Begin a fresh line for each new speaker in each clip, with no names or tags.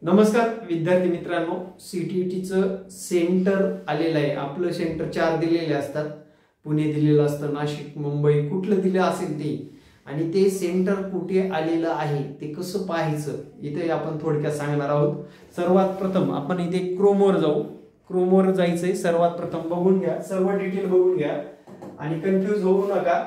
नमस्कार विद्यार्थी मित्रांनो, सीटीईटीचं सेंटर आलेलं आहे। आपलं सेंटर 4 दिलेले असतात, पुणे दिलेलं असतं, नाशिक, मुंबई, कुठलं दिलं असेल ते, आणि ते सेंटर कुठे आलेलं आहे ते कसं पाहायचं इथे आपण थोडक्यात सांगणार आहोत। सर्वात प्रथम आपण इथे क्रोमवर जाऊ। क्रोमवर जायचंय, सर्वात प्रथम बघून घ्या, सर्व डिटेल बघून घ्या आणि कन्फ्यूज होऊ नका।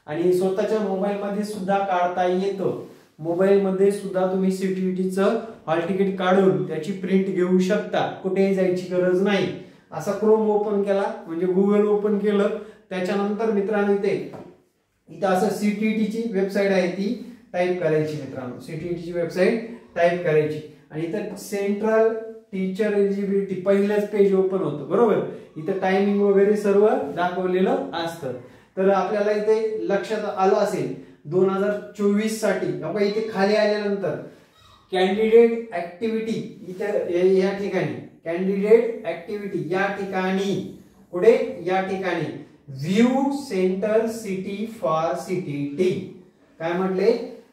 आणि स्वतःच्या मोबाईल मध्ये सुद्धा काढता येतं, मोबाईल मध्ये सुद्धा तुम्ही सीटीईटीचं हॉल तिकीट काढून त्याची प्रिंट घेऊ शकता, कुठेही जायची गरज नाही। असा क्रोम ओपन केला म्हणजे गुगल ओपन केलं, त्याच्यानंतर मित्रांनो इथे असं सीटीईटीची वेबसाईट आहे ती टाइप करायची। मित्रांनो सीटीईटीची वेबसाईट टाइप करायची आणि इथे सेंट्रल टीचर एलिजिबिलिटी पहिलंच पेज ओपन होतं, बरोबर। इथे टायमिंग वगैरे सर्व दाखवलेलं असतं। तर आपल्याला इथे लक्षात आलं असेल 2024 साठी आपण इथे खाली आल्यानंतर कॅन्डिडेट ऍक्टिव्हिटी इथे या ठिकाणी कॅन्डिडेट ऍक्टिव्हिटी या ठिकाणी पुढे या ठिकाणी view centre city for CTET काय म्हटले,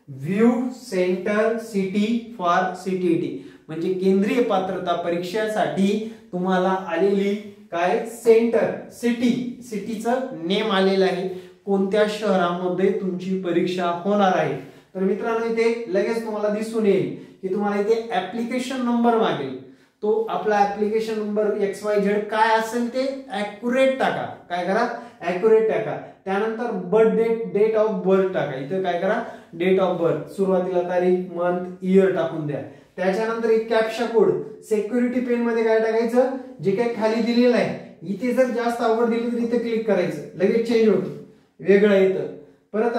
view centre city for CTET म्हणजे केंद्रीय पात्रता परीक्षेसाठी तुम्हाला आलेली काय सेंटर सिटीचं नेम आलेलं आहे, कोणत्या शहरामध्ये तुमची परीक्षा होणार आहे। तर मित्रांनो इथे लगेच तुम्हाला दिसून येईल की तुम्हाला इथे ऍप्लिकेशन नंबर मागेल, तो आपला ऍप्लिकेशन नंबर XYZ काय असेल ते ॲक्युरेट टाका, काय करा ॲक्युरेट टाका। त्यानंतर बर्थ डेट ऑफ बर्थ टाका, इथे काय करा डेट ऑफ बर्थ, सुरुवातीला तारीख, मंथ, इयर टाकून द्या। त्याच्यानंतर एक कॅप्चा कोड सिक्युरिटी पेन मध्ये काय टाकायचं, जे काही खाली दिलेलं आहे, इथे जर जास्त अवघड दिली तर इथे क्लिक करायचं, लगेच चेंज होतं, वेगळं येतं। परत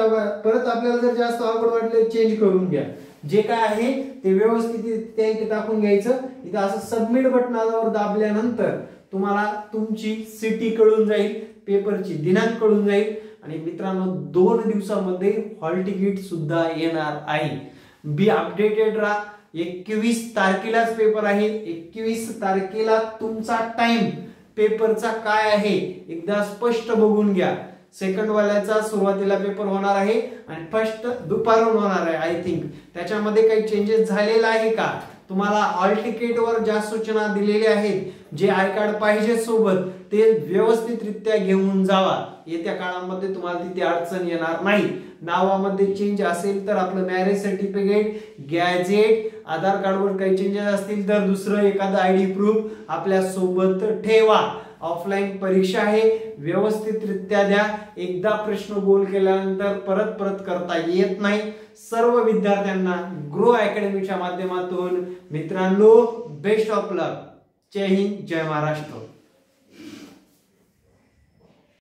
आपल्याला जर जास्त अवघड वाटले चेंज करून घ्या, जे काय आहे ते व्यवस्थित त्या इथे टाकून घ्यायचं। इथे असं सबमिट बटनावर दाबल्यानंतर तुम्हाला तुमची सिटी कळून जाईल, पेपरची दिनांक कळून जाईल आणि मित्रांनो 2 दिवसामध्ये हॉल तिकीट सुद्धा येणार आहे। बी अपडेटेड राहा। 21 तारखेलाच पेपर आहे, 21 तारखेला तुमचा टाइम पेपरचा काय आहे एकदा स्पष्ट बघून घ्या। सेकंड वाल्याचा सुरुवातीला पेपर होणार आहे आणि फर्स्ट दुपारून होणार आहे आय थिंक। त्याच्यामध्ये काही चेंजेस झालेला आहे का, तुम्हाला हॉल तिकीट वर ज्या सूचना दिलेल्या आहेत, जे आय कार्ड पाहिजे सोबत ते व्यवस्थितरित्या घेऊन जावा। येत्या काळामध्ये तुम्हाला तिथे अडचण येणार नाही। नावामध्ये चेंज असेल तर आपलं मॅरेज सर्टिफिकेट, गॅजेट, आधार कार्डवर काही चेंजेस असतील तर दुसरं एखादं आयडी प्रूफ आपल्या सोबत ठेवा। ऑफलाईन परीक्षा आहे, व्यवस्थितरित्या द्या। एकदा प्रश्न गोल केल्यानंतर परत करता येत नाही। सर्व विद्यार्थ्यांना ग्रो अकॅडमीच्या माध्यमातून मित्रांनो बेस्ट ऑफ लक। जय हिंद, जय महाराष्ट्र।